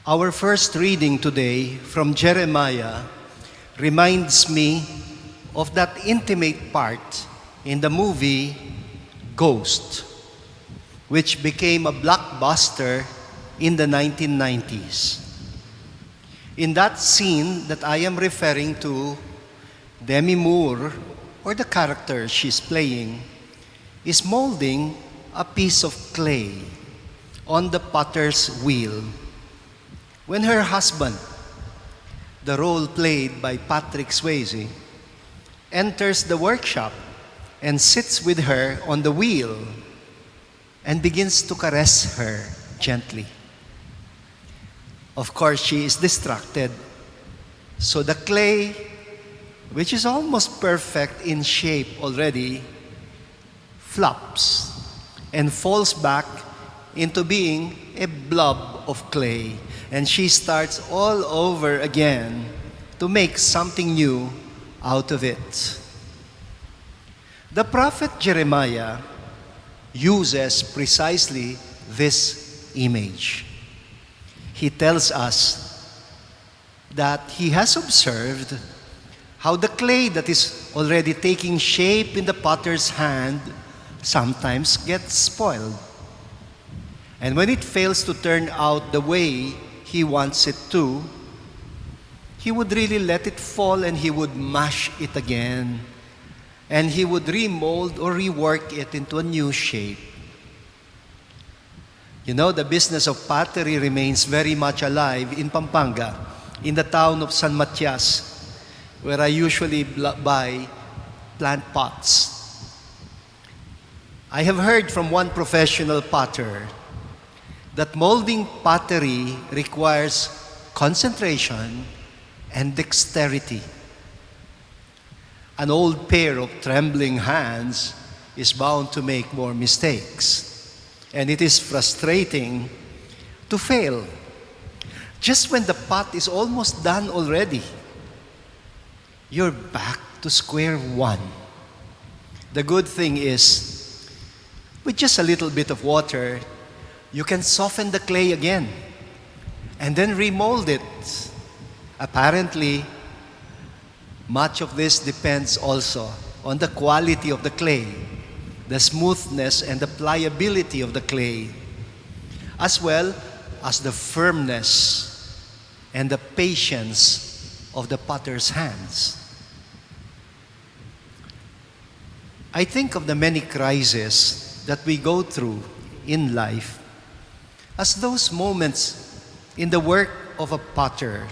Our first reading today from Jeremiah reminds me of that intimate part in the movie Ghost, which became a blockbuster in the 1990s. In that scene that I am referring to, Demi Moore, or the character she's playing, is molding a piece of clay on the potter's wheel when her husband, the role played by Patrick Swayze, enters the workshop and sits with her on the wheel and begins to caress her gently. Of course, she is distracted, so the clay, which is almost perfect in shape already, flops and falls back into being a blob of clay. And she starts all over again to make something new out of it. The prophet Jeremiah uses precisely this image. He tells us that he has observed how the clay that is already taking shape in the potter's hand sometimes gets spoiled. And when it fails to turn out the way he wants it to, he would really let it fall and he would mash it again. And he would remold or rework it into a new shape. You know, the business of pottery remains very much alive in Pampanga, in the town of San Matias, where I usually buy plant pots. I have heard from one professional potter that molding pottery requires concentration and dexterity. An old pair of trembling hands is bound to make more mistakes. And it is frustrating to fail just when the pot is almost done already. You're back to square one. The good thing is, with just a little bit of water, you can soften the clay again and then remold it. Apparently, much of this depends also on the quality of the clay, the smoothness and the pliability of the clay, as well as the firmness and the patience of the potter's hands. I think of the many crises that we go through in life as those moments in the work of a potter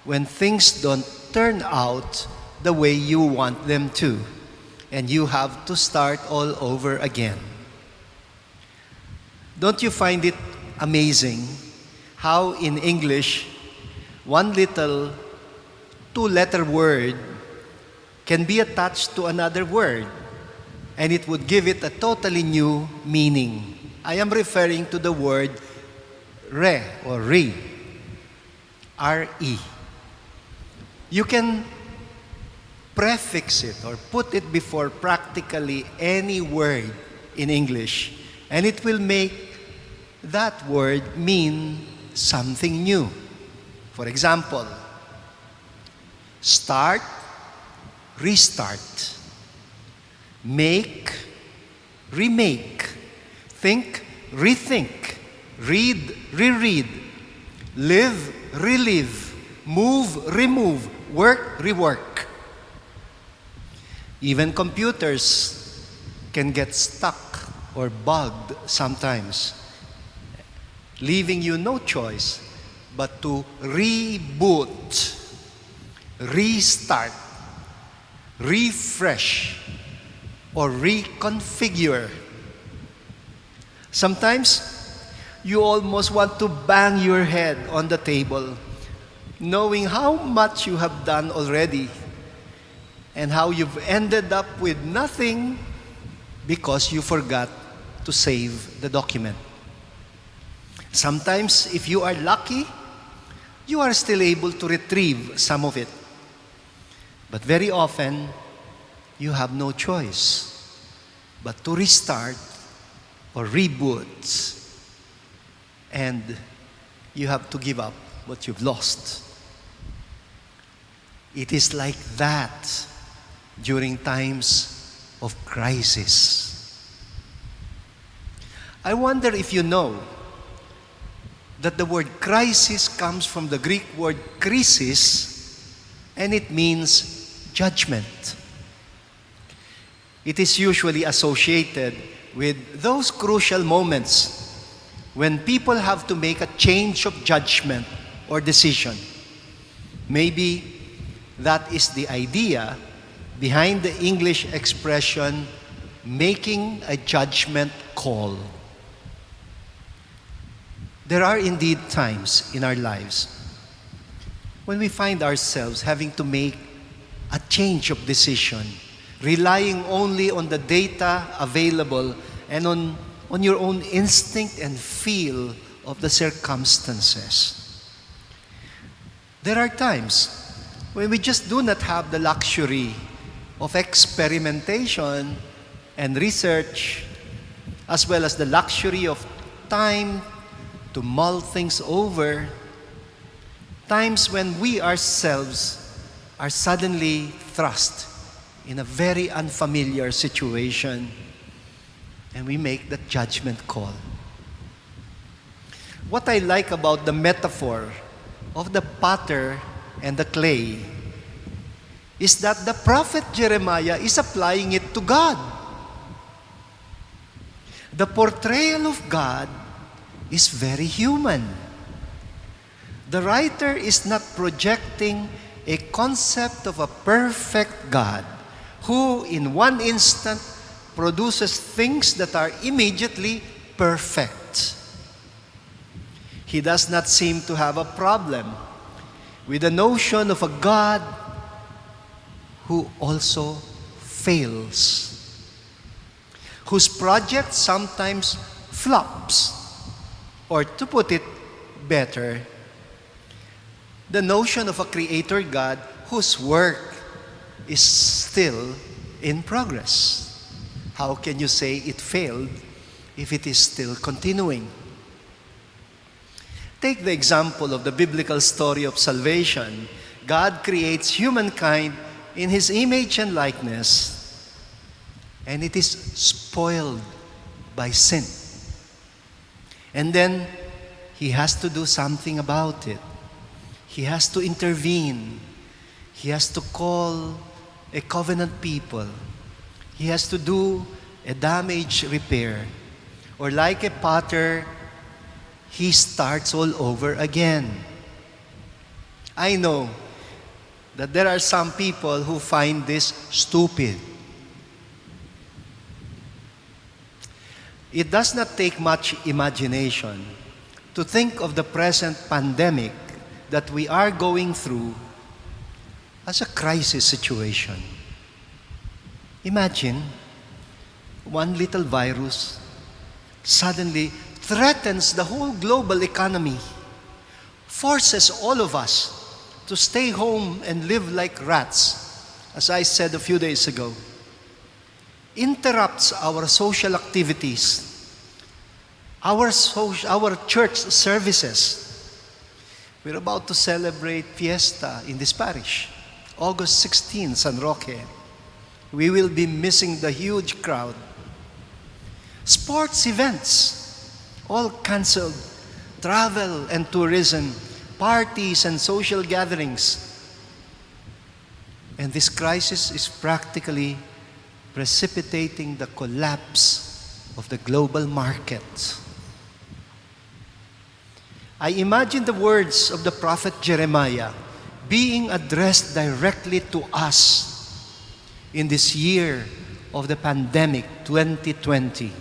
when things don't turn out the way you want them to, and you have to start all over again. Don't you find it amazing how in English, one little two-letter word can be attached to another word, and it would give it a totally new meaning? I am referring to the word re or re, R-E. You can prefix it or put it before practically any word in English, and it will make that word mean something new. For example, start, restart. Make, remake. Think, rethink. Read, reread. Live, relive. Move, remove. Work, rework. Even computers can get stuck or bugged sometimes, leaving you no choice but to reboot, restart, refresh, or reconfigure. Sometimes you almost want to bang your head on the table, knowing how much you have done already and how you've ended up with nothing because you forgot to save the document. Sometimes, if you are lucky, you are still able to retrieve some of it. But very often, you have no choice but to restart or reboot and you have to give up what you've lost. It is like that during times of crisis. I wonder if you know that the word crisis comes from the Greek word krisis, and it means judgment. It is usually associated with those crucial moments when people have to make a change of judgment or decision. Maybe that is the idea behind the English expression, making a judgment call. There are indeed times in our lives when we find ourselves having to make a change of decision, relying only on the data available and on your own instinct and feel of the circumstances. There are times when we just do not have the luxury of experimentation and research, as well as the luxury of time to mull things over. Times when we ourselves are suddenly thrust in a very unfamiliar situation, and we make that judgment call. What I like about the metaphor of the potter and the clay is that the prophet Jeremiah is applying it to God. The portrayal of God is very human. The writer is not projecting a concept of a perfect God who in one instant produces things that are immediately perfect. He does not seem to have a problem with the notion of a God who also fails, whose project sometimes flops, or to put it better, the notion of a creator God whose work is still in progress. How can you say it failed if it is still continuing? Take the example of the biblical story of salvation. God creates humankind in His image and likeness, and it is spoiled by sin. And then He has to do something about it. He has to intervene. He has to call a covenant people. He has to do a damage repair. Or like a potter, he starts all over again. I know that there are some people who find this stupid. It does not take much imagination to think of the present pandemic that we are going through as a crisis situation. Imagine one little virus suddenly threatens the whole global economy, forces all of us to stay home and live like rats, as I said a few days ago, interrupts our social activities, our church services. We're about to celebrate Fiesta in this parish, August 16, San Roque. We will be missing the huge crowd. Sports events, all canceled. Travel and tourism, parties and social gatherings. And this crisis is practically precipitating the collapse of the global market. I imagine the words of the prophet Jeremiah being addressed directly to us in this year of the pandemic, 2020.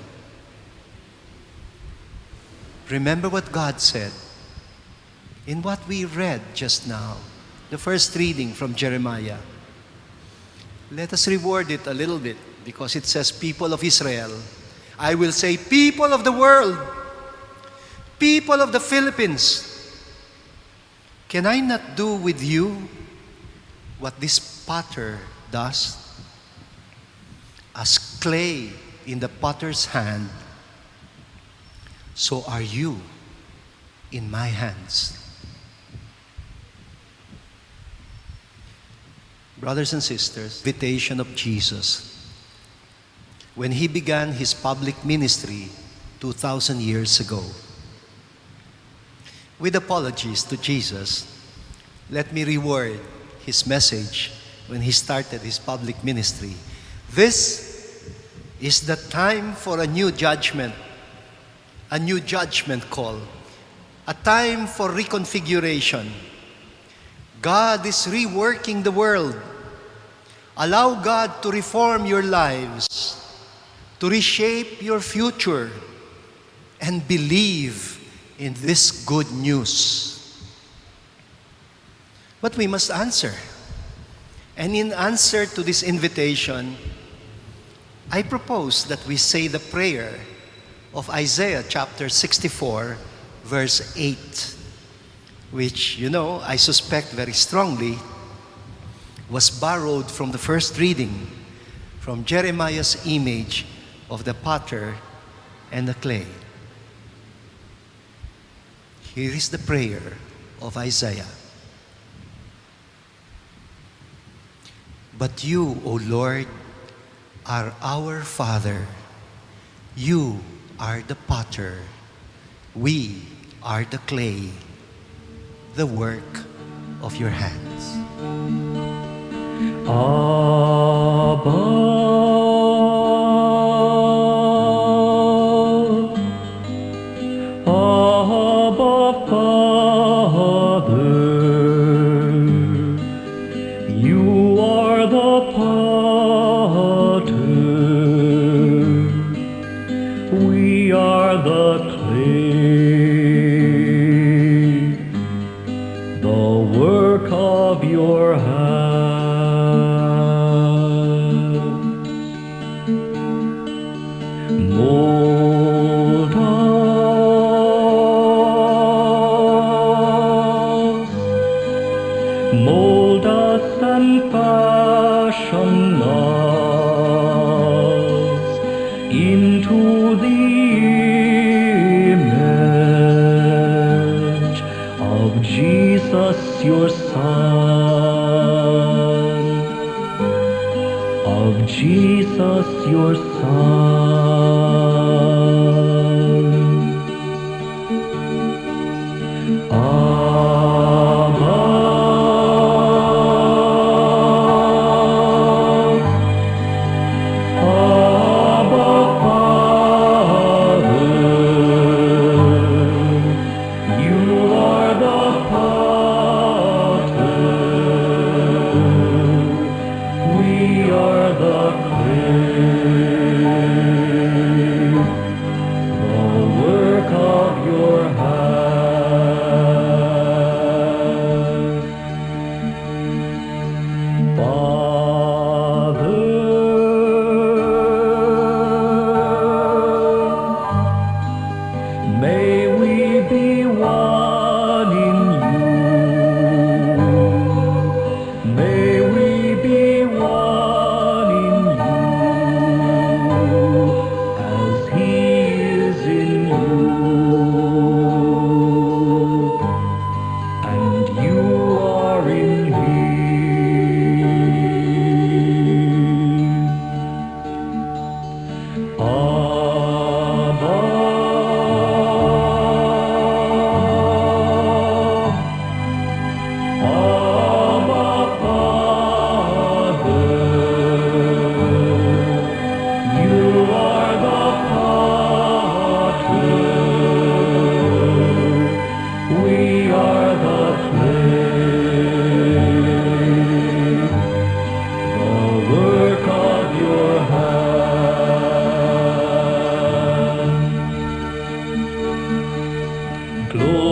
Remember what God said in what we read just now, the first reading from Jeremiah. Let us reword it a little bit because it says, people of Israel. I will say, people of the world, people of the Philippines, can I not do with you what this potter does? As clay in the potter's hand, so are you in my hands. Brothers and sisters, invitation of Jesus when he began his public ministry 2,000 years ago. With apologies to Jesus, let me reword his message when he started his public ministry. This is the time for a new judgment call, a time for reconfiguration. God is reworking the world. Allow God to reform your lives, to reshape your future, and believe in this good news. But we must answer. And in answer to this invitation, I propose that we say the prayer of Isaiah chapter 64, verse 8, which, I suspect very strongly was borrowed from the first reading from Jeremiah's image of the potter and the clay. Here is the prayer of Isaiah. But you, O Lord, are our Father. You are the potter. We are the clay, the work of your hands. Abba, Abba, Father, you are the potter, we are the clay, the work of your hands. Mold us and fashion us into the image of Jesus your Son, of Jesus your Son. May we be one in you. May we be one in you, as He is in you, and you are in Him. Abba, glory.